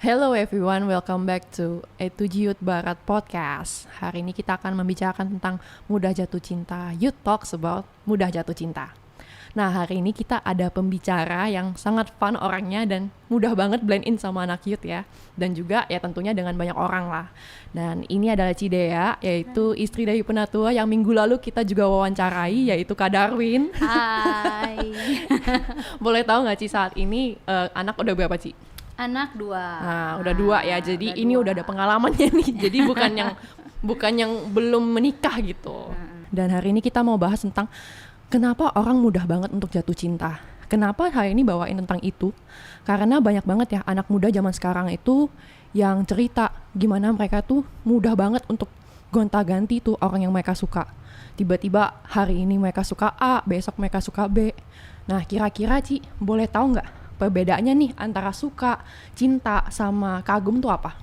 Hello everyone, welcome back to E7 Youth Barat Podcast. Hari ini kita akan membicarakan tentang mudah jatuh cinta. Youth Talks about mudah jatuh cinta. Nah, hari ini kita ada pembicara yang sangat fun orangnya dan mudah banget blend in sama anak youth ya. Dan juga ya tentunya dengan banyak orang lah. Dan ini adalah Cidea, yaitu istri dari penatua yang minggu lalu kita juga wawancarai, yaitu Kak Darwin. Hai. Boleh tahu nggak Ci saat ini anak udah berapa Ci? Anak 2. Nah, udah 2 ya. Jadi udah ini 2. udah ada pengalamannya nih. Jadi bukan yang belum menikah gitu. Dan hari ini kita mau bahas tentang kenapa orang mudah banget untuk jatuh cinta. Kenapa hari ini bawain tentang itu? Karena banyak banget ya anak muda zaman sekarang itu yang cerita gimana mereka tuh mudah banget untuk gonta-ganti tuh orang yang mereka suka. Tiba-tiba hari ini mereka suka A, besok mereka suka B. Nah, kira-kira Ci, boleh tahu nggak perbedaannya nih antara suka, cinta, sama kagum tuh apa?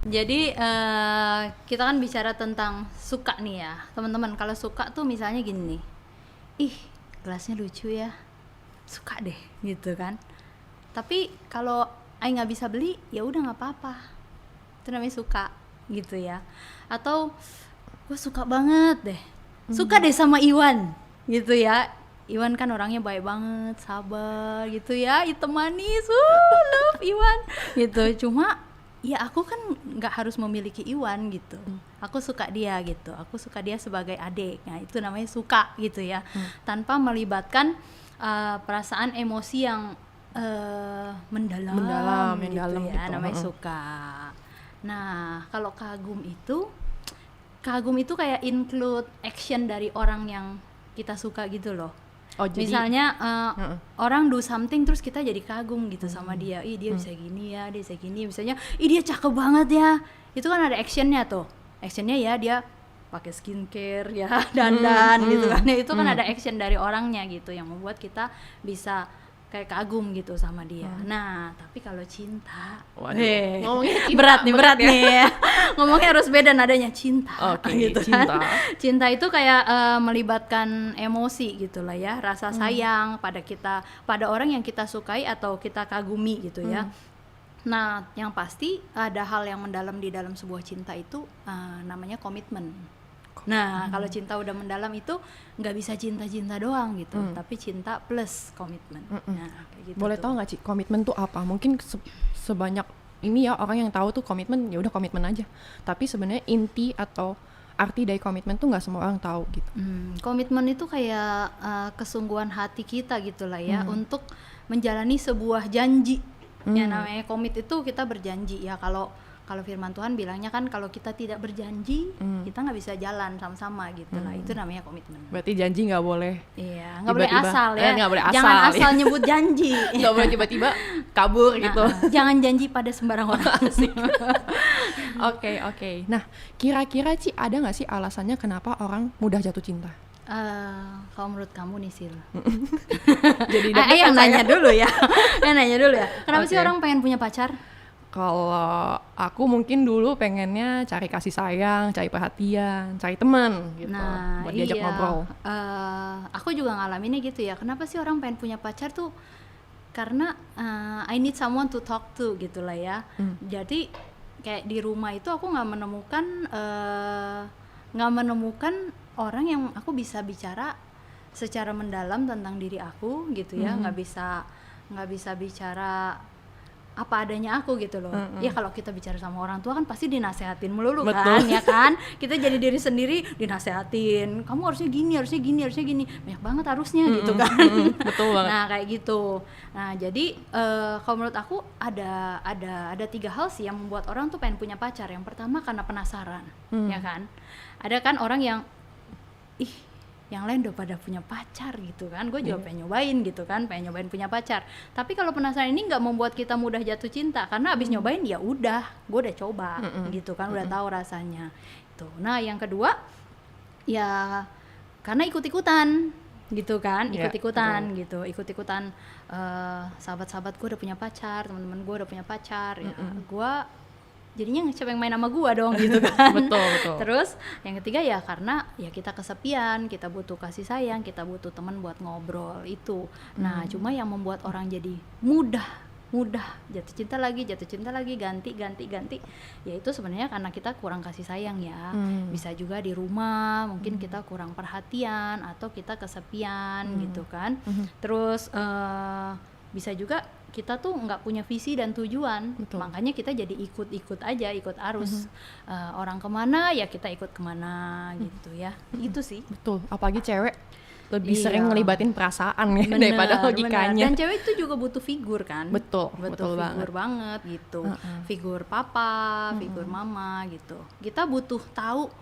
Jadi kita kan bicara tentang suka nih ya, teman-teman. Kalau suka tuh misalnya gini nih, ih gelasnya lucu ya, suka deh gitu kan. Tapi kalau Ai nggak bisa beli, ya udah nggak apa-apa. Itu namanya suka gitu ya. Atau gue suka banget deh, suka deh sama Iwan gitu ya. Iwan kan orangnya baik banget, sabar gitu ya, hitam manis, love Iwan gitu. Cuma ya aku kan nggak harus memiliki Iwan gitu. Aku suka dia gitu, aku suka dia sebagai adik. Nah itu namanya suka gitu ya, tanpa melibatkan perasaan emosi yang mendalam gitu ya, gitu. Namanya suka. Nah kalau kagum itu kayak include action dari orang yang kita suka gitu loh. Oh, jadi, misalnya orang do something terus kita jadi kagum gitu sama dia. Ih dia bisa gini ya, dia bisa gini. Misalnya, ih dia cakep banget ya. Itu kan ada actionnya tuh. Actionnya ya dia pakai skincare ya, dandan gitu kan. Itu kan ada action dari orangnya gitu yang membuat kita bisa kayak kagum gitu sama dia. Nah, tapi kalau cinta, ngomongnya cinta, berat nih. Ngomongnya harus beda nadanya, cinta. Oke, gitu cinta. Kan. Cinta itu kayak melibatkan emosi gitu lah ya, rasa sayang pada kita, pada orang yang kita sukai atau kita kagumi gitu ya. Nah, yang pasti ada hal yang mendalam di dalam sebuah cinta itu namanya komitmen. Nah, kalau cinta udah mendalam itu nggak bisa cinta-cinta doang gitu, tapi cinta plus komitmen. Nah, kayak gitu. Boleh tahu nggak Ci, komitmen tuh apa? Mungkin sebanyak ini ya orang yang tahu tuh komitmen ya udah komitmen aja. Tapi sebenarnya inti atau arti dari komitmen tuh nggak semua orang tahu gitu. Komitmen itu kayak kesungguhan hati kita gitulah ya untuk menjalani sebuah janji. Yang namanya komit itu kita berjanji ya. Kalau firman Tuhan bilangnya kan kalau kita tidak berjanji kita nggak bisa jalan sama-sama gitu lah. Itu namanya komitmen. Berarti janji nggak boleh. Iya, nggak boleh asal ya. Nggak boleh asal. Jangan asal nyebut janji. Nggak boleh tiba-tiba kabur gitu. Jangan janji pada sembarang orang. Oke. Nah, kira-kira Ci ada nggak sih alasannya kenapa orang mudah jatuh cinta? Kalau menurut kamu nih Sil. Jadi yang nanya dulu ya. Kenapa sih orang pengen punya pacar? Kalau aku mungkin dulu pengennya cari kasih sayang, cari perhatian, cari teman gitu, buat diajak ngobrol. Aku juga ngalaminnya gitu ya. Kenapa sih orang pengen punya pacar tuh? Karena I need someone to talk to gitu lah ya. Jadi kayak di rumah itu aku nggak menemukan orang yang aku bisa bicara secara mendalam tentang diri aku gitu ya. Nggak bisa bicara apa adanya aku gitu loh. Ya kalau kita bicara sama orang tua kan pasti dinasehatin melulu. Betul. Kan ya kan, kita jadi diri sendiri dinasehatin, kamu harusnya gini. Banyak banget harusnya gitu kan. Betul banget. Nah kayak gitu. Nah jadi kalau menurut aku ada 3 hal sih yang membuat orang tuh pengen punya pacar. Yang pertama karena penasaran, ya kan. Ada kan orang yang yang lain udah pada punya pacar gitu kan, gue juga pengen nyobain punya pacar. Tapi kalau penasaran ini nggak membuat kita mudah jatuh cinta, karena abis nyobain ya udah, gue udah coba gitu kan, udah tahu rasanya itu. Nah yang kedua ya karena ikut-ikutan gitu kan, ikut-ikutan sahabat-sahabat gue udah punya pacar, teman-teman gue udah punya pacar, ya gue jadinya siapa yang main sama gua dong gitu kan. Betul. Terus yang ketiga ya karena ya kita kesepian, kita butuh kasih sayang, kita butuh teman buat ngobrol itu. Nah cuma yang membuat orang jadi mudah mudah jatuh cinta lagi, ganti. Ya itu sebenarnya karena kita kurang kasih sayang ya. Bisa juga di rumah mungkin kita kurang perhatian atau kita kesepian gitu kan. Terus bisa juga kita tuh nggak punya visi dan tujuan. Betul. Makanya kita jadi ikut aja, ikut arus. Orang kemana ya kita ikut kemana gitu ya. Itu sih. Betul, apalagi cewek lebih Iya. sering ngelibatin perasaan ya Bener, daripada logikanya. Dan cewek itu juga butuh figur kan. Betul figur banget gitu. Figur papa, figur mama gitu. Kita butuh tahu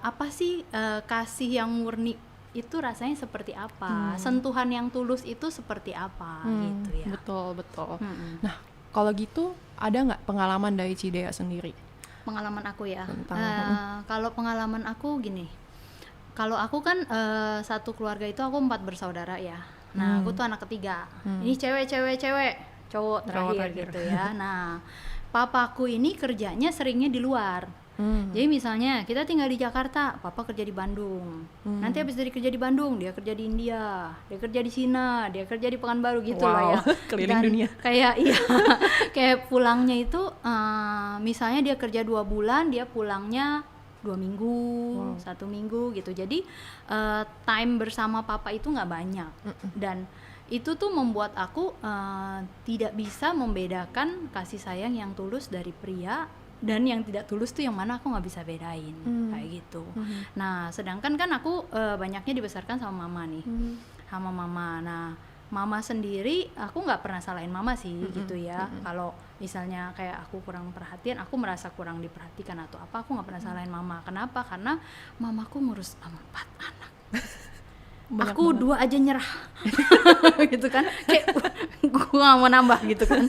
apa sih kasih yang murni itu rasanya seperti apa, sentuhan yang tulus itu seperti apa gitu ya. Betul. Nah, kalau gitu ada nggak pengalaman dari Cidea sendiri? Pengalaman aku ya. Tentang- Kalau pengalaman aku gini. Kalau aku kan satu keluarga itu aku 4 bersaudara ya. Nah, aku tuh anak ketiga. Ini cewek, cowok terakhir gitu ya. Nah, papaku ini kerjanya seringnya di luar. Jadi misalnya kita tinggal di Jakarta, papa kerja di Bandung. Nanti habis dari kerja di Bandung, dia kerja di India, dia kerja di Cina, dia kerja di Pekanbaru gitu lah ya. Keliling dunia. Kayak iya, kayak pulangnya itu misalnya dia kerja 2 bulan, dia pulangnya 2 minggu, 1 minggu gitu. Jadi time bersama papa itu nggak banyak. Dan itu tuh membuat aku tidak bisa membedakan kasih sayang yang tulus dari pria dan yang tidak tulus tuh yang mana aku nggak bisa bedain kayak gitu. Nah, sedangkan kan aku banyaknya dibesarkan sama mama nih, sama mama. Nah, mama sendiri aku nggak pernah salahin mama sih gitu ya. Kalau misalnya kayak aku kurang perhatian, aku merasa kurang diperhatikan atau apa, aku nggak pernah salahin mama. Kenapa? Karena mamaku ngurus 4 anak. Banyak Aku banget. 2 aja nyerah gitu kan, kayak gue gak mau nambah gitu kan.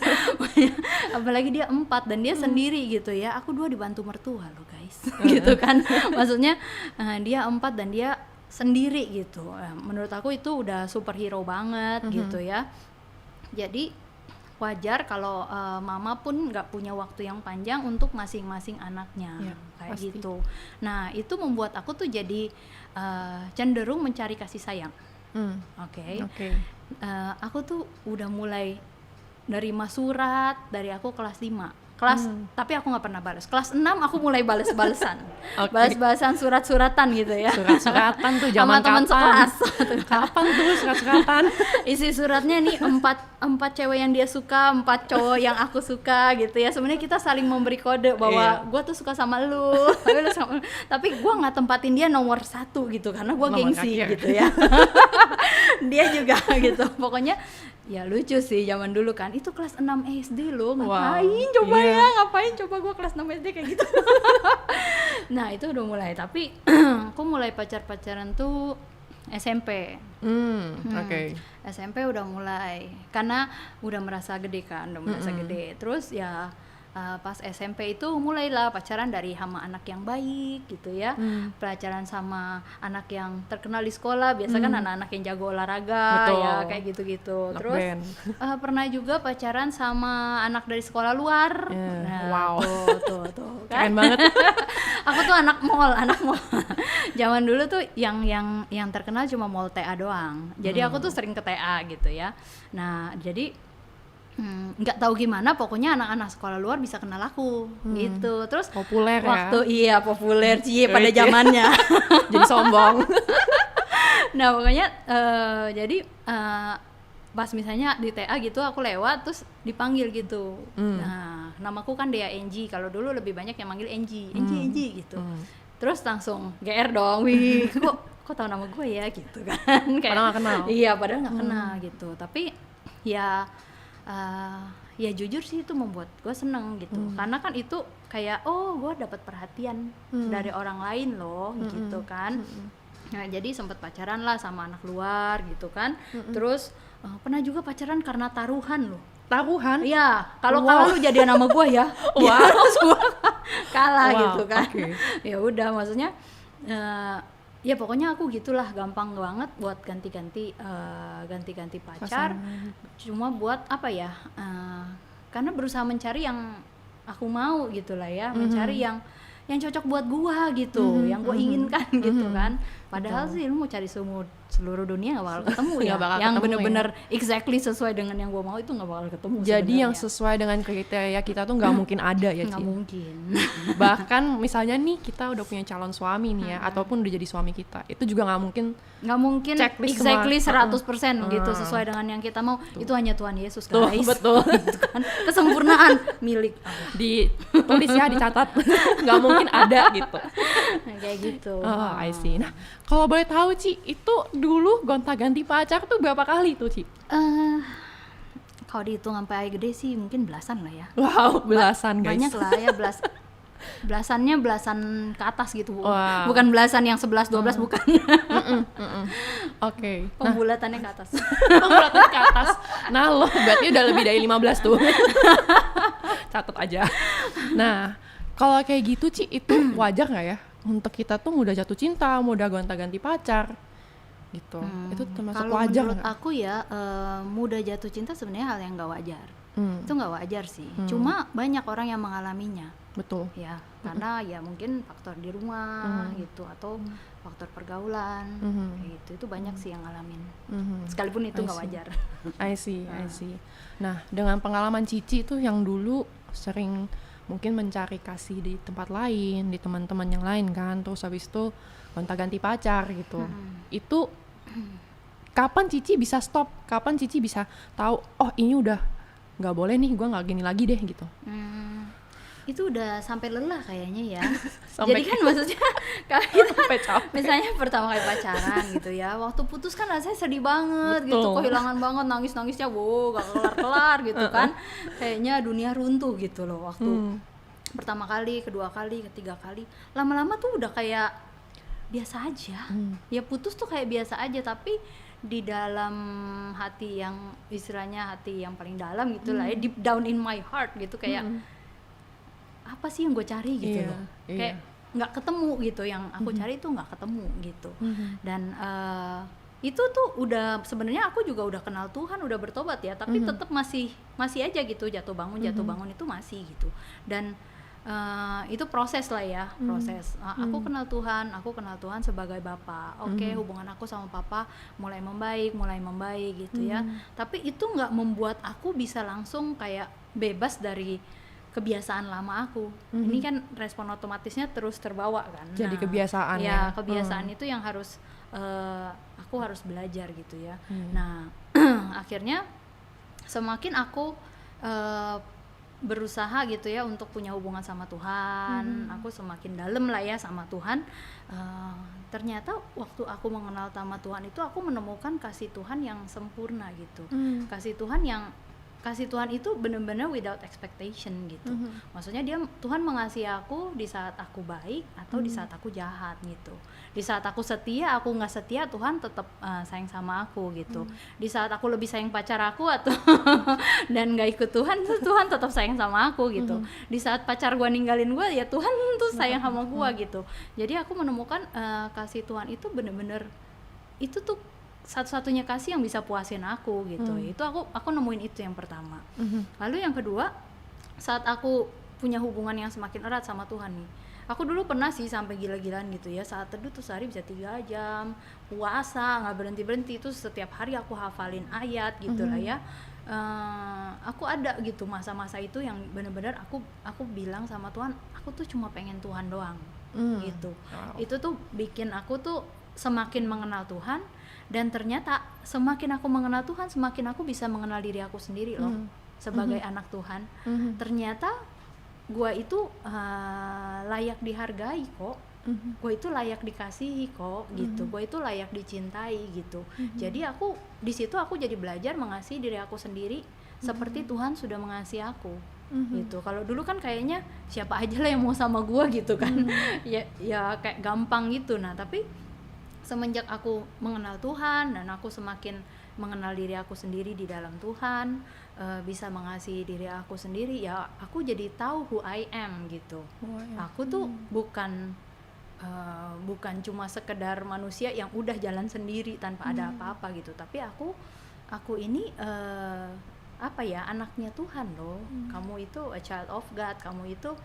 Apalagi dia 4 dan dia sendiri gitu ya, aku 2 dibantu mertua loh guys gitu kan. Maksudnya dia 4 dan dia sendiri gitu. Menurut aku itu udah superhero banget gitu ya. Jadi wajar kalau mama pun nggak punya waktu yang panjang untuk masing-masing anaknya, kayak pasti. gitu. Nah, itu membuat aku tuh jadi cenderung mencari kasih sayang. Oke. Aku tuh udah mulai nerima surat dari aku kelas 5. Tapi aku nggak pernah balas. Kelas 6 aku mulai bales-balesan. Balas-balesan surat-suratan gitu ya. Surat-suratan tuh Sama zaman teman kapan? sekelas. Kapan tuh surat-suratan? Isi suratnya nih 4 cewek yang dia suka, 4 cowok yang aku suka gitu ya. Sebenarnya kita saling memberi kode bahwa gue tuh suka sama lu, tapi gue nggak tempatin dia nomor 1 gitu karena gue Nomor gengsi terakhir. gitu ya. Dia juga gitu. Pokoknya ya lucu sih zaman dulu kan. Itu kelas 6 SD loh. Ngapain coba ya? Ngapain coba gue kelas 6 SD kayak gitu. Nah, itu udah mulai. Tapi aku mulai pacaran tuh SMP. SMP udah mulai karena udah merasa gede kan, gede. Terus ya pas SMP itu mulailah pacaran dari sama anak yang baik gitu ya. Pacaran sama anak yang terkenal di sekolah, biasa kan anak-anak yang jago olahraga. Betul. Ya kayak gitu-gitu. Anak Terus band. pernah juga pacaran sama anak dari sekolah luar. Wow. Tuh kan. Keren banget. Aku tuh anak mall. Zaman dulu tuh yang terkenal cuma mall TA doang. Jadi aku tuh sering ke TA gitu ya. Nah, jadi nggak tahu gimana pokoknya anak-anak sekolah luar bisa kenal aku gitu. Terus Populer waktu ya. populer sih pada Oke. zamannya. Jadi sombong. Nah, pokoknya jadi pas misalnya di TA gitu aku lewat terus dipanggil gitu. Nah, namaku kan Dea Enji. Kalau dulu lebih banyak yang manggil Enji gitu. Terus langsung GR dong. Wih, kok tahu nama gue ya gitu kan. Kayak, Padahal nggak kenal. Iya, padahal nggak kenal gitu. Tapi ya jujur sih itu membuat gue seneng gitu. Karena kan itu kayak gue dapat perhatian dari orang lain loh gitu kan. Nah, jadi sempat pacaran lah sama anak luar gitu kan. Terus pernah juga pacaran karena taruhan loh. Taruhan? Iya, kalau kalah lu jadian sama gue ya. Wow. Kalah Wow, gitu kan. oke. Ya udah, maksudnya ya pokoknya aku gitulah, gampang banget buat ganti-ganti pacar. Cuma buat apa ya? Karena berusaha mencari yang aku mau gitulah ya, mencari yang cocok buat gua gitu, yang gua inginkan gitu kan. Padahal Betul. sih lu mau cari seluruh dunia nggak bakal ketemu Nggak ya. bakal Yang ketemu bener-bener exactly sesuai dengan yang gue mau itu nggak bakal ketemu. Jadi yang sebenarnya. sesuai dengan kriteria kita tuh nggak mungkin ada ya, nggak Ci. mungkin. Bahkan misalnya nih kita udah punya calon suami nih ya, ataupun udah jadi suami kita, itu juga nggak mungkin Nggak mungkin Checklist exactly semua. 100% gitu sesuai dengan yang kita mau. Itu hanya Tuhan Yesus tuh guys. betul. Gitu kan. Kesempurnaan milik Allah. Ditulis ya, dicatat. Nggak mungkin ada gitu. Nah, kayak gitu. Oh, I see. Nah, kalau boleh tahu Ci, itu dulu gonta-ganti pacar tuh berapa kali tuh, Ci? Kalau dihitung sampai gede sih mungkin belasan lah ya. Wow, belasan guys. Banyak lah ya, belasan ke atas gitu. Wow. Bukan belasan yang 11 12 bukan. Oke. Nah, Pembulatannya ke atas. pembulatannya ke atas. Nah, lo berarti udah lebih dari 15 tuh. Catat aja. Nah, kalau kayak gitu Ci, itu wajar nggak ya untuk kita tuh mudah jatuh cinta, mudah gonta-ganti pacar gitu? Itu termasuk Kalau wajar menurut nggak? aku ya, mudah jatuh cinta sebenarnya hal yang nggak wajar. Hmm, Itu nggak wajar sih. Cuma banyak orang yang mengalaminya. betul. Ya, karena ya mungkin faktor di rumah gitu atau faktor pergaulan kayak gitu. Itu banyak sih yang ngalamin. Sekalipun itu nggak wajar. I see. Nah, dengan pengalaman Cici tuh yang dulu sering mungkin mencari kasih di tempat lain, di teman-teman yang lain kan, terus habis itu gonta-ganti pacar gitu. Itu kapan Cici bisa stop? Kapan Cici bisa tahu, oh ini udah nggak boleh nih, gue nggak gini lagi deh gitu. Itu udah sampai lelah kayaknya ya. Sampai Jadi kan maksudnya kalau kita sampai capek. misalnya pertama kali pacaran gitu ya, waktu putus kan rasanya sedih banget gitu, Betul. kehilangan banget, nangis-nangisnya gak kelar-kelar gitu kan. Kayaknya dunia runtuh gitu loh waktu pertama kali, kedua kali, ketiga kali. Lama-lama tuh udah kayak biasa aja. Ya putus tuh kayak biasa aja, tapi di dalam hati yang istilahnya hati yang paling dalam gitu lah ya, deep down in my heart gitu kayak apa sih yang gue cari gitu Iya, loh. iya. Kayak nggak ketemu gitu, yang aku cari tuh nggak ketemu gitu. Dan itu tuh udah sebenarnya aku juga udah kenal Tuhan, udah bertobat ya, tapi tetap masih aja gitu jatuh bangun itu masih gitu. Dan itu proses lah ya, proses. Aku kenal Tuhan sebagai Bapa. Oke, hubungan aku sama Papa mulai membaik gitu ya. Tapi itu nggak membuat aku bisa langsung kayak bebas dari kebiasaan lama aku. Ini kan respon otomatisnya terus terbawa kan. Jadi kebiasaan ya. Kebiasaan itu yang harus aku harus belajar gitu ya. Nah, akhirnya semakin aku berusaha gitu ya untuk punya hubungan sama Tuhan, aku semakin dalam lah ya sama Tuhan. Ternyata waktu aku mengenal sama Tuhan itu aku menemukan kasih Tuhan yang sempurna gitu. Kasih Tuhan itu benar-benar without expectation gitu. Maksudnya Tuhan mengasihi aku di saat aku baik atau di saat aku jahat gitu. Di saat aku setia, aku nggak setia, Tuhan tetap sayang sama aku gitu. Di saat aku lebih sayang pacar aku atau dan nggak ikut Tuhan tetap sayang sama aku gitu. Di saat pacar gue ninggalin gue, ya Tuhan tuh sayang sama gue gitu. Jadi aku menemukan kasih Tuhan itu benar-benar itu tuh satu-satunya kasih yang bisa puasin aku gitu. Itu aku nemuin itu yang pertama. Lalu yang kedua, saat aku punya hubungan yang semakin erat sama Tuhan nih, aku dulu pernah sih sampai gila-gilaan gitu ya, saat teduh tuh sehari bisa 3 jam, puasa nggak berhenti-berhenti, itu setiap hari aku hafalin ayat gitu lah ya. Aku ada gitu masa-masa itu yang benar-benar aku bilang sama Tuhan, aku tuh cuma pengen Tuhan doang gitu. Itu tuh bikin aku tuh semakin mengenal Tuhan. Dan ternyata semakin aku mengenal Tuhan, semakin aku bisa mengenal diri aku sendiri loh, sebagai anak Tuhan. Ternyata gue itu layak dihargai kok, gue itu layak dikasihi kok gitu, gue itu layak dicintai gitu. Jadi aku di situ aku jadi belajar mengasihi diri aku sendiri seperti Tuhan sudah mengasihi aku. Gitu. Kalau dulu kan kayaknya siapa aja lah yang mau sama gue gitu kan. ya kayak gampang gitu. Nah tapi semenjak aku mengenal Tuhan dan aku semakin mengenal diri aku sendiri di dalam Tuhan, bisa mengasihi diri aku sendiri, ya aku jadi tahu who I am gitu. Aku tuh bukan cuma sekedar manusia yang udah jalan sendiri tanpa ada apa-apa gitu, tapi aku ini anaknya Tuhan loh. Kamu itu a child of God, kamu itu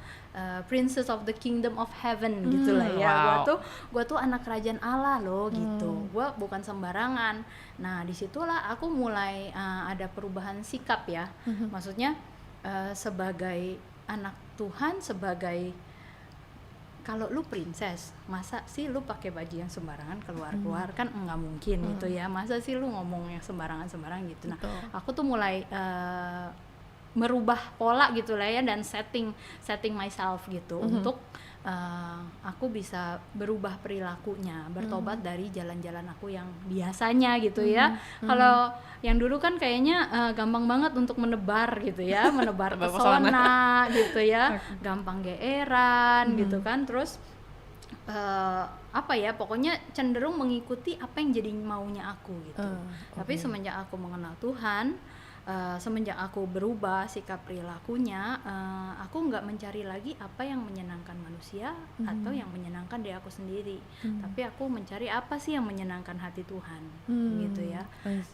princess of the kingdom of heaven gitu lah ya. Wow. Gua tuh anak kerajaan Allah loh gitu. Gua bukan sembarangan. Nah disitulah aku mulai ada perubahan sikap ya. Maksudnya sebagai anak Tuhan, sebagai kalau lu princess, masa sih lu pakai baju yang sembarangan keluar-keluar, kan nggak mungkin gitu ya. Masa sih lu ngomong yang sembarangan gitu. Nah, aku tuh mulai merubah pola gitu lah ya, dan setting myself gitu untuk aku bisa berubah perilakunya, bertobat dari jalan-jalan aku yang biasanya gitu ya. Kalau yang dulu kan kayaknya gampang banget untuk menebar gitu ya, menebar pesona gitu ya, gampang geeran gitu kan, terus pokoknya cenderung mengikuti apa yang jadi maunya aku gitu. Tapi semenjak aku mengenal Tuhan, semenjak aku berubah sikap perilakunya, aku nggak mencari lagi apa yang menyenangkan manusia atau yang menyenangkan diri aku sendiri, tapi aku mencari apa sih yang menyenangkan hati Tuhan gitu ya.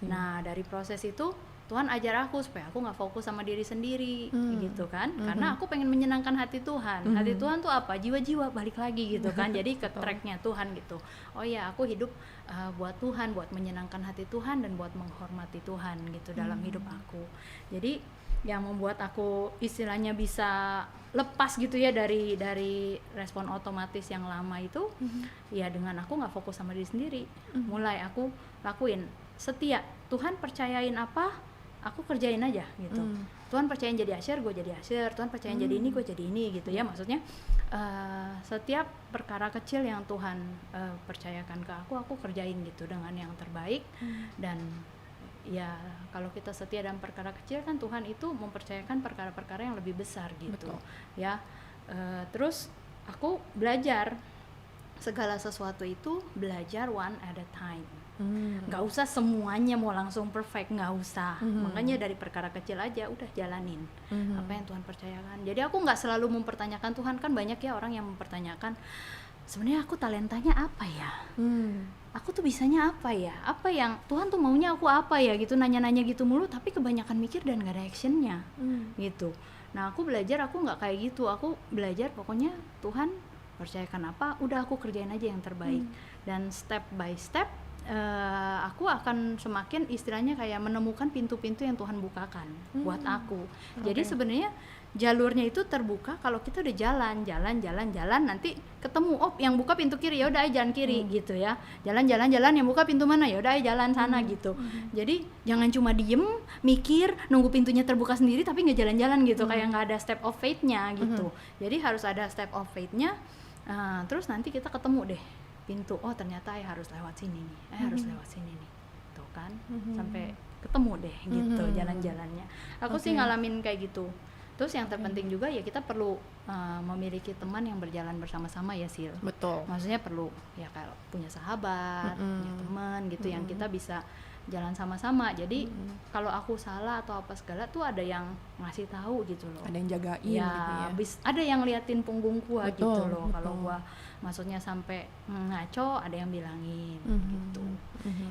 Nah dari proses itu Tuhan ajar aku supaya aku nggak fokus sama diri sendiri gitu kan, karena aku pengen menyenangkan hati Tuhan. Hati Tuhan tuh apa? Jiwa-jiwa, balik lagi gitu kan. Jadi ke tracknya Tuhan gitu. Oh ya, aku hidup buat Tuhan, buat menyenangkan hati Tuhan dan buat menghormati Tuhan gitu dalam hidup aku. Jadi yang membuat aku istilahnya bisa lepas gitu ya dari respon otomatis yang lama itu, ya dengan aku nggak fokus sama diri sendiri. Mulai aku lakuin setia. Tuhan percayain apa, aku kerjain aja gitu. Tuhan percayain jadi asyir, gue jadi asyir. Tuhan percayain jadi ini, gue jadi ini gitu ya. Maksudnya setiap perkara kecil yang Tuhan percayakan ke aku kerjain gitu dengan yang terbaik. Dan ya kalau kita setia dalam perkara kecil kan Tuhan itu mempercayakan perkara-perkara yang lebih besar gitu. Betul. Ya. Terus aku belajar segala sesuatu itu, belajar one at a time. Nggak usah semuanya mau langsung perfect, nggak usah. Makanya dari perkara kecil aja udah jalanin apa yang Tuhan percayakan. Jadi aku nggak selalu mempertanyakan Tuhan. Kan banyak ya orang yang mempertanyakan, sebenarnya aku talentanya apa ya, aku tuh bisanya apa ya, apa yang Tuhan tuh maunya aku apa ya gitu, nanya-nanya gitu mulu, tapi kebanyakan mikir dan nggak ada actionnya gitu. Nah aku belajar, aku nggak kayak gitu. Aku belajar pokoknya Tuhan percayakan apa, udah aku kerjain aja yang terbaik. Dan step by step aku akan semakin istilahnya kayak menemukan pintu-pintu yang Tuhan bukakan buat aku. Jadi sebenarnya jalurnya itu terbuka kalau kita udah jalan, nanti ketemu yang buka pintu kiri, ya udah jalan kiri gitu ya. Jalan yang buka pintu mana, ya udah jalan sana gitu. Jadi jangan cuma diem, mikir, nunggu pintunya terbuka sendiri tapi nggak jalan-jalan gitu, kayak nggak ada step of faith-nya gitu. Jadi harus ada step of faith-nya. Terus nanti kita ketemu deh pintu, oh ternyata harus lewat sini nih, harus lewat sini nih, tuh kan, sampai ketemu deh gitu jalan-jalannya. Aku sih ngalamin kayak gitu. Terus yang terpenting juga ya kita perlu memiliki teman yang berjalan bersama-sama ya Sil. Betul. Maksudnya perlu ya kalau punya sahabat, punya teman gitu yang kita bisa jalan sama-sama. Jadi kalau aku salah atau apa segala tuh ada yang ngasih tahu gitu loh. Ada yang jagain ya, gitu ya. Ada yang liatin punggung gua gitu loh. Kalau gua maksudnya sampai ngaco, ada yang bilangin gitu.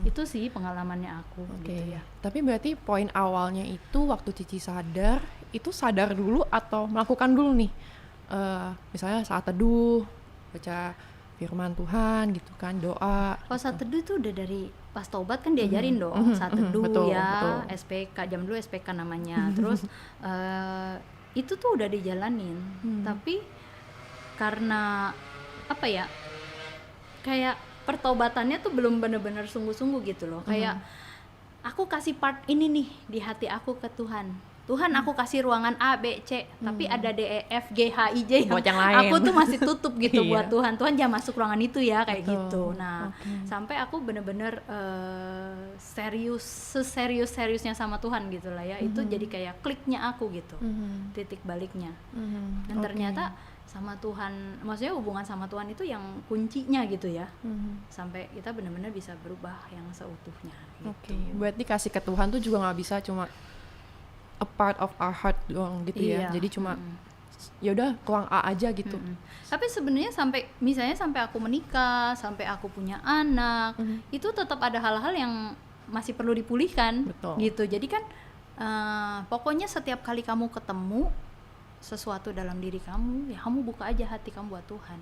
Itu sih pengalamannya aku gitu ya. Tapi berarti poin awalnya itu waktu Cici sadar, itu sadar dulu atau melakukan dulu nih? Misalnya saat teduh, baca firman Tuhan gitu kan, doa. Kalau saat teduh itu udah dari pas tobat kan diajarin dong saat teduh betul. SPK, jam dulu SPK namanya. Terus itu tuh udah dijalanin. Tapi karena apa ya, kayak pertobatannya tuh belum benar-benar sungguh-sungguh gitu loh. Kayak aku kasih part ini nih di hati aku ke Tuhan. Tuhan aku kasih ruangan A, B, C, tapi ada D, E, F, G, H, I, J yang aku tuh masih tutup gitu buat Tuhan. Tuhan jangan masuk ruangan itu ya, kayak gitu. Nah, sampai aku bener-bener seriusnya sama Tuhan gitu lah ya. Itu jadi kayak kliknya aku gitu, titik baliknya. Dan ternyata sama Tuhan, maksudnya hubungan sama Tuhan itu yang kuncinya gitu ya. Sampai kita benar-benar bisa berubah yang seutuhnya gitu. Berarti kasih ke Tuhan tuh juga nggak bisa cuma a part of our heart doang gitu ya. Jadi cuma ya udah keluang A aja gitu. Tapi sebenarnya sampai aku menikah, sampai aku punya anak, itu tetap ada hal-hal yang masih perlu dipulihkan. Betul. Gitu. Jadi kan Pokoknya setiap kali kamu ketemu sesuatu dalam diri kamu, ya kamu buka aja hati kamu buat Tuhan.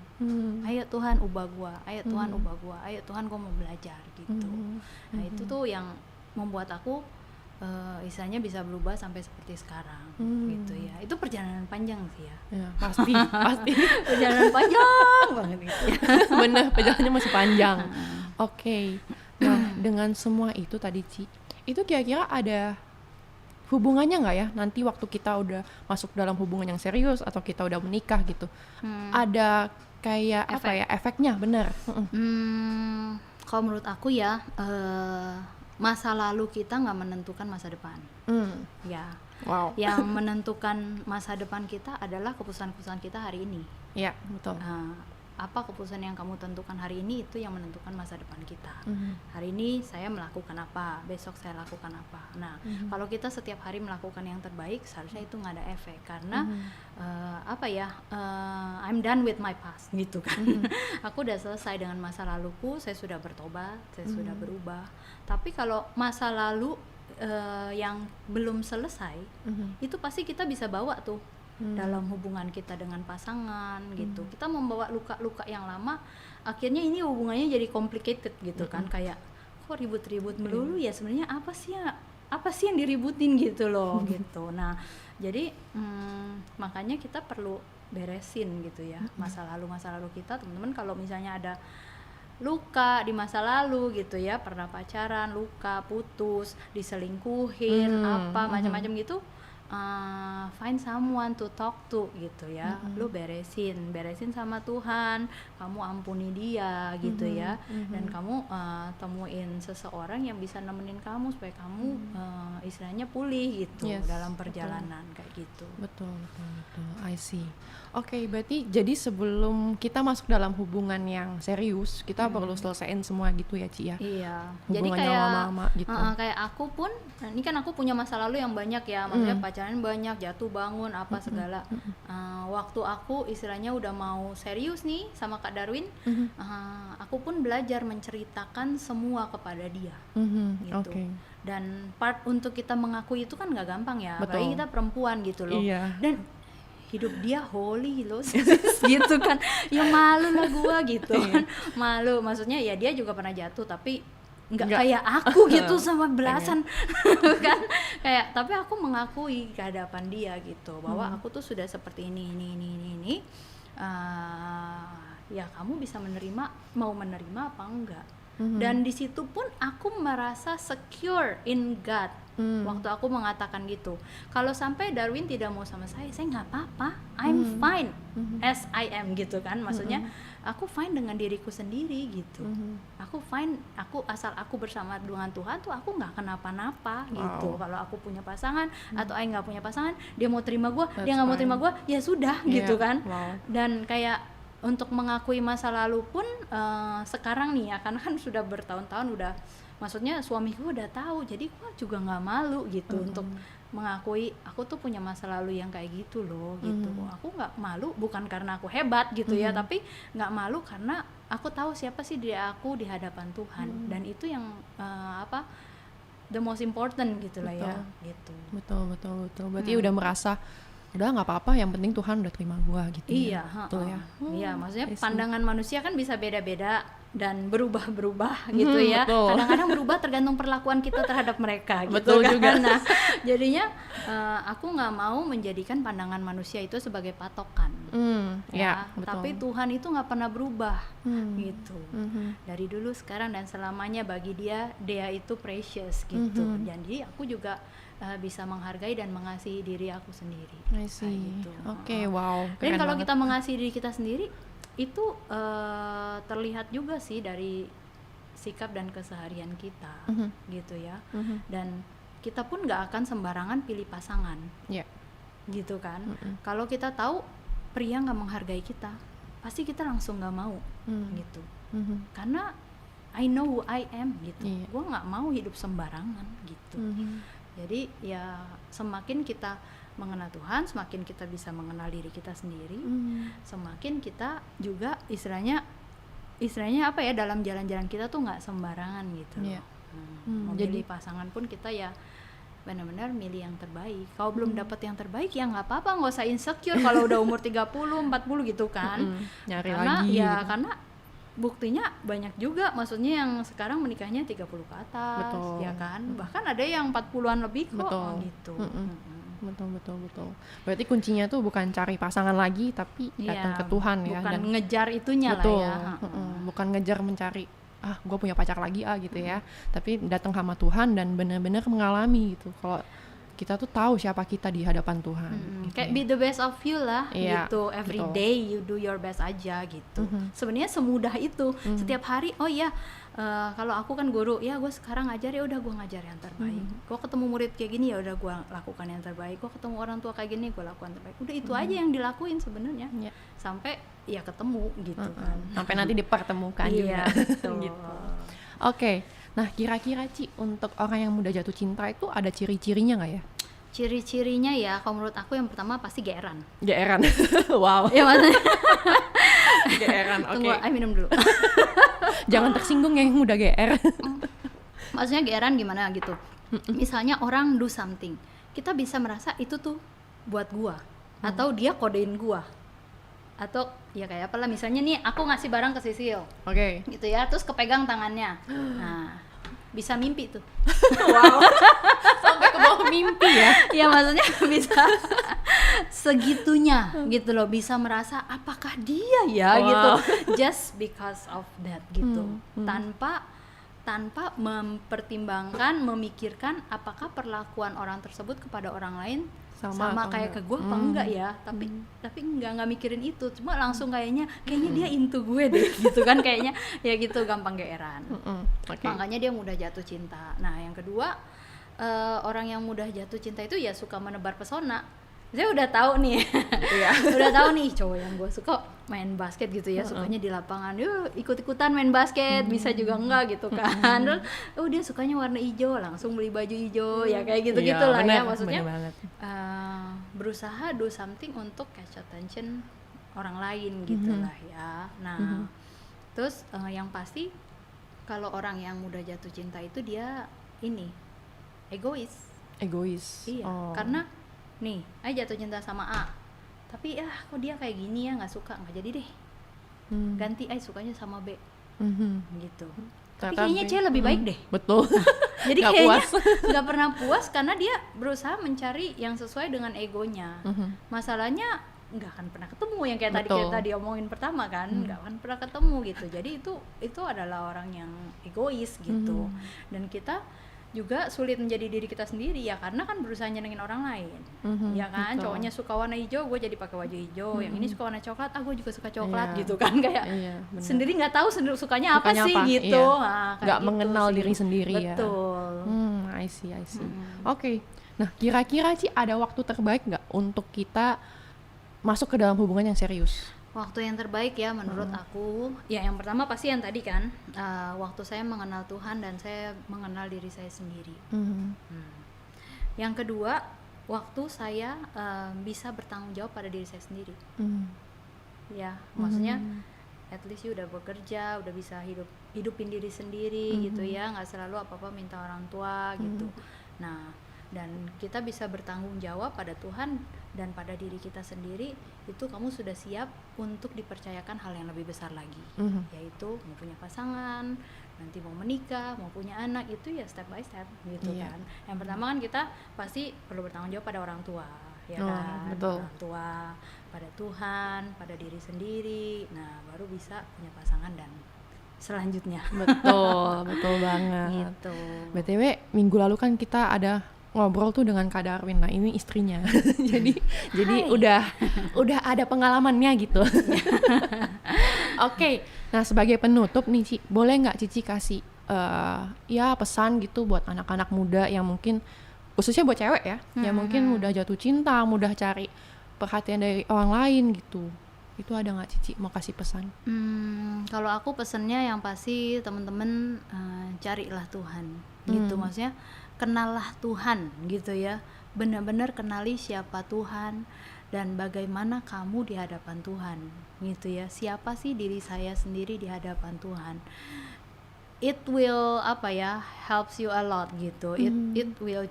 Ayo Tuhan ubah gua, ayo Tuhan ubah gua, ayo Tuhan gua mau belajar gitu. Nah itu tuh yang membuat aku istilahnya bisa berubah sampai seperti sekarang gitu ya. Itu perjalanan panjang sih ya. Ya pasti Perjalanan panjang banget gitu ya. bener, perjalanannya masih panjang. Oke. Nah dengan semua itu tadi Ci, itu kira-kira ada hubungannya nggak ya nanti waktu kita udah masuk dalam hubungan yang serius atau kita udah menikah gitu, ada kayak apa ya efeknya? Bener. Kalau menurut aku ya, masa lalu kita nggak menentukan masa depan. Ya, Wow. yang menentukan masa depan kita adalah keputusan-keputusan kita hari ini. Ya betul. Apa keputusan yang kamu tentukan hari ini itu yang menentukan masa depan kita. Hari ini saya melakukan apa, besok saya lakukan apa. Nah, kalau kita setiap hari melakukan yang terbaik, seharusnya itu nggak ada efek karena I'm done with my past gitu kan. Aku udah selesai dengan masa laluku, saya sudah bertobat, saya sudah berubah. Tapi kalau masa lalu yang belum selesai, itu pasti kita bisa bawa tuh dalam hubungan kita dengan pasangan gitu. Kita membawa luka-luka yang lama, akhirnya ini hubungannya jadi complicated gitu kan, kayak kok ribut-ribut melulu ya, sebenarnya apa sih yang diributin gitu loh gitu. Nah jadi makanya kita perlu beresin gitu ya masa lalu kita, teman-teman. Kalau misalnya ada luka di masa lalu gitu ya, pernah pacaran, luka, putus, diselingkuhin, macam-macam gitu, find someone to talk to gitu ya. Lu beresin sama Tuhan, kamu ampuni dia gitu ya. Dan kamu temuin seseorang yang bisa nemenin kamu supaya kamu istilahnya pulih gitu dalam perjalanan kayak gitu. Betul. I see. Oke, berarti jadi sebelum kita masuk dalam hubungan yang serius, kita perlu selesaiin semua gitu ya, Ci ya. Iya. Hubungan Jadi yang kayak lama-lama gitu. Kayak aku pun, ini kan aku punya masa lalu yang banyak ya, maksudnya pacaran banyak, jatuh bangun apa segala. Waktu aku istilahnya udah mau serius nih sama Kak Darwin, aku pun belajar menceritakan semua kepada dia, gitu. Okay. Dan part untuk kita mengakui itu kan nggak gampang ya, Betul. apalagi kita perempuan gitu loh. Iya. Dan hidup dia holy loh gitu kan, ya malu lah gua gitu kan, malu, maksudnya ya dia juga pernah jatuh tapi nggak kayak aku gitu sama belasan kan, kayak tapi aku mengakui ke hadapan dia gitu bahwa aku tuh sudah seperti ini, ya kamu bisa mau menerima apa enggak. Dan di situ pun aku merasa secure in God waktu aku mengatakan gitu. Kalau sampai Darwin tidak mau sama saya nggak apa-apa, I'm fine as I am gitu kan, maksudnya aku fine dengan diriku sendiri gitu. Aku fine, asal aku bersama dengan Tuhan tuh aku nggak kenapa-napa gitu. Kalau aku punya pasangan atau I nggak punya pasangan, dia mau terima gue, dia nggak mau terima gue, ya sudah gitu kan. Dan kayak untuk mengakui masa lalu pun sekarang nih ya, karena kan sudah bertahun-tahun, udah maksudnya suamiku udah tahu, jadi gue juga nggak malu gitu untuk mengakui aku tuh punya masa lalu yang kayak gitu loh gitu. Aku nggak malu bukan karena aku hebat gitu ya, tapi nggak malu karena aku tahu siapa sih diri aku di hadapan Tuhan. Dan itu yang the most important gitu lah ya gitu. Betul. Berarti udah merasa udah nggak apa-apa, yang penting Tuhan udah terima gua gitu. Iya, betul ya. Iya, maksudnya pandangan manusia kan bisa beda-beda dan berubah-berubah gitu ya. Betul. Kadang-kadang berubah tergantung perlakuan kita terhadap mereka gitu. Betul kan. juga. Nah, jadinya aku nggak mau menjadikan pandangan manusia itu sebagai patokan. Ya, betul. Tapi Tuhan itu nggak pernah berubah gitu. Dari dulu, sekarang, dan selamanya bagi dia itu precious gitu. Jadi aku juga bisa menghargai dan mengasihi diri aku sendiri. I see. Gitu. Oke, wow. Dan kalau banget. kita mengasihi diri kita sendiri, itu terlihat juga sih dari sikap dan keseharian kita, gitu ya. Dan kita pun nggak akan sembarangan pilih pasangan, gitu kan. Kalau kita tahu pria nggak menghargai kita, pasti kita langsung nggak mau, gitu. Karena I know who I am, gitu. Gue nggak mau hidup sembarangan, gitu. Jadi ya semakin kita mengenal Tuhan, semakin kita bisa mengenal diri kita sendiri, semakin kita juga istilahnya apa ya, dalam jalan-jalan kita tuh nggak sembarangan gitu. Memilih pasangan pun kita ya benar-benar milih yang terbaik. Kalau belum dapat yang terbaik ya nggak apa-apa, nggak usah insecure kalau udah umur 30, 40 gitu kan. Nyari Karena lagi ya gitu. karena buktinya banyak juga, maksudnya yang sekarang menikahnya 30 ke atas, Betul. ya kan? Bahkan ada yang 40-an lebih kok. Betul. Gitu. Betul. Berarti kuncinya tuh bukan cari pasangan lagi, tapi datang Iya, ke Tuhan ya. bukan Dan ngejar itunya betul, lah ya. bukan ngejar mencari gue punya pacar lagi gitu ya, tapi datang sama Tuhan dan benar-benar mengalami gitu. Kalau kita tuh tahu siapa kita di hadapan Tuhan. Gitu Kayak ya. be the best of you lah, Iya, gitu. Every betul. day you do your best aja gitu. Sebenarnya semudah itu. Setiap hari, oh ya, kalau aku kan guru, ya gue sekarang ngajar, ya udah gue ngajar yang terbaik. Gue ketemu murid kayak gini, ya udah gue lakukan yang terbaik. Gue ketemu orang tua kayak gini, gue lakukan yang terbaik. Udah itu aja yang dilakuin sebenarnya. Iya. Sampai ya ketemu gitu kan. Sampai nanti dipertemukan juga. Iya, betul. Gitu. Oke, nah kira-kira Ci, untuk orang yang mudah jatuh cinta itu ada ciri-cirinya nggak ya? Ciri-cirinya ya, kalau menurut aku yang pertama pasti geeran. Geeran. Wow. Ya maksudnya, Geeran. Oke. tunggu, ayo minum dulu. Jangan tersinggung ya yang udah GR. Maksudnya geeran gimana gitu. Misalnya orang do something, kita bisa merasa itu tuh buat gua, atau dia kodein gua, atau ya kayak apalah, misalnya nih aku ngasih barang ke Sisil Oke. gitu ya, terus kepegang tangannya, nah bisa mimpi tuh. Wow. Sampai ke bawah mimpi ya. Ya maksudnya bisa segitunya gitu loh, bisa merasa apakah dia ya Wow. gitu, just because of that gitu. tanpa mempertimbangkan, memikirkan apakah perlakuan orang tersebut kepada orang lain sama atau kayak ke enggak. gue apa enggak ya, tapi nggak mikirin itu, cuma langsung kayaknya dia into gue deh gitu kan, kayaknya ya gitu, gampang geeran. Oke. Makanya dia mudah jatuh cinta. Nah yang kedua, orang yang mudah jatuh cinta itu ya suka menebar pesona. Saya udah tahu nih, udah tahu nih cowok yang gue suka main basket gitu ya, sukanya di lapangan, yuk ikut-ikutan main basket, bisa juga enggak gitu kan. Terus, dia sukanya warna hijau, langsung beli baju hijau, ya kayak gitu-gitu Iya, lah bener, ya, maksudnya bener banget. berusaha do something untuk catch attention orang lain gitu lah ya. Nah, terus yang pasti kalau orang yang mudah jatuh cinta itu dia ini egois. Iya, karena nih, jatuh cinta sama A, tapi kok dia kayak gini ya, nggak suka, nggak jadi deh, ganti sukanya sama B, gitu. Tapi kayaknya C lebih baik deh. Betul. Jadi Nggak kayaknya puas. nggak pernah puas karena dia berusaha mencari yang sesuai dengan egonya. Masalahnya nggak akan pernah ketemu, yang kayak tadi Betul. kita diomongin pertama kan, nggak akan pernah ketemu gitu. Jadi itu adalah orang yang egois gitu. Dan kita juga sulit menjadi diri kita sendiri ya, karena kan berusaha nyenengin orang lain, ya kan. betul. Cowoknya suka warna hijau, gue jadi pakai baju hijau. Yang ini suka warna coklat, gue juga suka coklat, Iya. gitu kan, kayak Iya, bener. sendiri nggak tahu sukanya apa sih gitu. Iya. Nah, kayak Nggak gitu mengenal sih. diri sendiri ya. Betul. I see. Oke. Nah, kira-kira Ci, ada waktu terbaik nggak untuk kita masuk ke dalam hubungan yang serius? Waktu yang terbaik ya menurut aku, ya yang pertama pasti yang tadi kan, waktu saya mengenal Tuhan dan saya mengenal diri saya sendiri. Yang kedua, waktu saya bisa bertanggung jawab pada diri saya sendiri. Ya, maksudnya at least udah bekerja, udah bisa hidupin diri sendiri gitu ya, nggak selalu apa-apa minta orang tua gitu. Nah, dan kita bisa bertanggung jawab pada Tuhan dan pada diri kita sendiri, itu kamu sudah siap untuk dipercayakan hal yang lebih besar lagi, yaitu mau punya pasangan, nanti mau menikah, mau punya anak, itu ya step by step gitu kan. Yang pertama kan kita pasti perlu bertanggung jawab pada orang tua, ya kan, betul. orang tua, pada Tuhan, pada diri sendiri. Nah, baru bisa punya pasangan dan selanjutnya. Betul banget. Gitu. BTW minggu lalu kan kita ada ngobrol tuh dengan Kak Darwin. Nah, ini istrinya. jadi udah ada pengalamannya gitu. Oke. Nah, sebagai penutup nih Ci, boleh nggak Cici kasih ya pesan gitu buat anak-anak muda yang mungkin khususnya buat cewek ya, yang mungkin mudah jatuh cinta, mudah cari perhatian dari orang lain gitu. Itu ada nggak Cici mau kasih pesan? Kalau aku pesennya yang pasti teman-teman carilah Tuhan gitu, maksudnya kenallah Tuhan gitu ya, benar-benar kenali siapa Tuhan dan bagaimana kamu di hadapan Tuhan gitu ya. Siapa sih diri saya sendiri di hadapan Tuhan? it will helps you a lot gitu. It will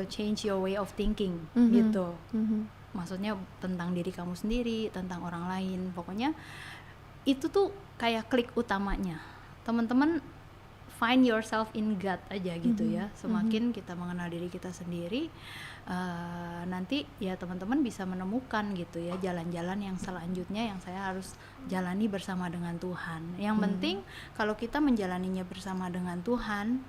change your way of thinking gitu. Maksudnya tentang diri kamu sendiri, tentang orang lain. Pokoknya itu tuh kayak klik utamanya. Teman-teman find yourself in God aja gitu ya. Semakin kita mengenal diri kita sendiri, nanti ya teman-teman bisa menemukan gitu ya jalan-jalan yang selanjutnya yang saya harus jalani bersama dengan Tuhan. Yang penting kalau kita menjalaninya bersama dengan Tuhan,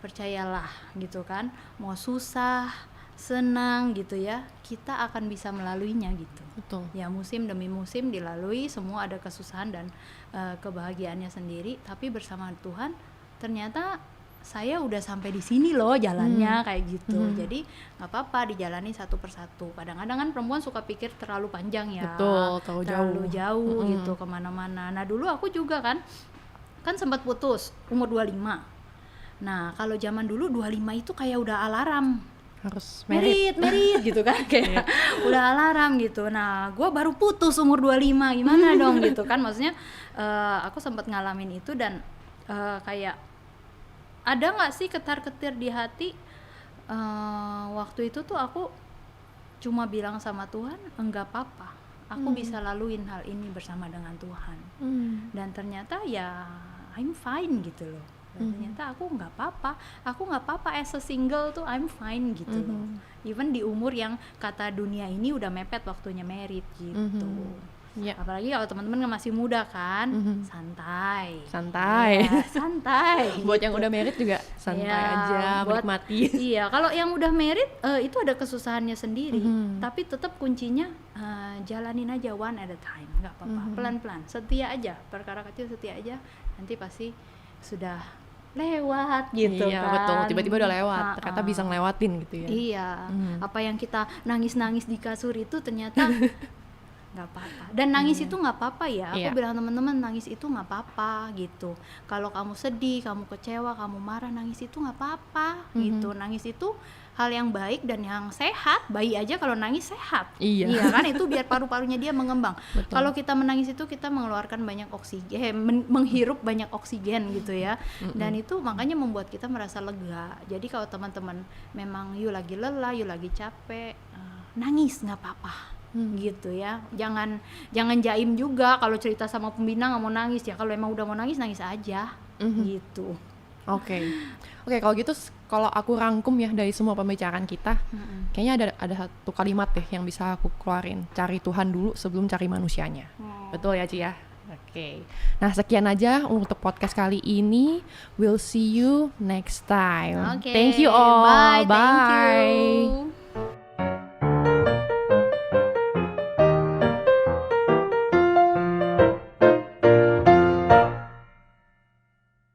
percayalah gitu kan, mau susah, senang gitu ya, kita akan bisa melaluinya gitu. Betul. Ya musim demi musim dilalui, semua ada kesusahan dan kebahagiaannya sendiri, tapi bersama Tuhan ternyata saya udah sampai di sini loh jalannya kayak gitu. Jadi nggak apa-apa dijalani satu persatu. Kadang-kadang kan perempuan suka pikir terlalu panjang ya. Betul, terlalu jauh gitu kemana-mana. Nah dulu aku juga kan sempat putus umur 25. Nah kalau zaman dulu 25 itu kayak udah alarm, harus merit gitu kan, kayak udah alarm gitu. Nah gue baru putus umur 25, gimana dong gitu kan. Maksudnya aku sempat ngalamin itu dan kayak ada nggak sih ketar-ketir di hati. Waktu itu tuh aku cuma bilang sama Tuhan, enggak apa-apa, aku bisa laluin hal ini bersama dengan Tuhan. Dan ternyata ya I'm fine gitu loh. Dan ternyata aku nggak apa-apa as a single tuh I'm fine gitu loh. Even di umur yang kata dunia ini udah mepet waktunya merit gitu. Apalagi kalau teman-teman masih muda kan, santai. Ya, santai. Buat yang udah merit juga santai aja, menikmati. Iya, kalau yang udah merit itu ada kesusahannya sendiri, tapi tetap kuncinya jalanin aja one at a time, nggak apa-apa, pelan-pelan, setia aja, perkara kecil setia aja, nanti pasti sudah lewat gitu kan. Iya betul, tiba-tiba udah lewat, ternyata bisa ngelewatin gitu ya. Iya, apa yang kita nangis-nangis di kasur itu ternyata nggak apa-apa. Dan nangis itu nggak apa-apa ya. Aku bilang teman-teman, nangis itu nggak apa-apa gitu. Kalau kamu sedih, kamu kecewa, kamu marah, nangis itu nggak apa-apa gitu. Nangis itu hal yang baik dan yang sehat. Bayi aja kalau nangis sehat. Iya kan, itu biar paru-parunya dia mengembang. Kalau kita menangis itu kita mengeluarkan banyak oksigen, menghirup banyak oksigen gitu ya. Dan itu makanya membuat kita merasa lega. Jadi kalau teman-teman memang you lagi lelah, you lagi capek, nangis nggak apa-apa. Gitu ya, jangan jaim juga kalau cerita sama pembina nggak mau nangis ya. Kalau emang udah mau nangis aja gitu. Oke, kalau gitu kalau aku rangkum ya dari semua pembicaraan kita, kayaknya ada satu kalimat deh yang bisa aku keluarin, cari Tuhan dulu sebelum cari manusianya. Betul ya Ci ya? Oke. Nah sekian aja untuk podcast kali ini. We'll see you next time. Thank you all. Bye. Thank you.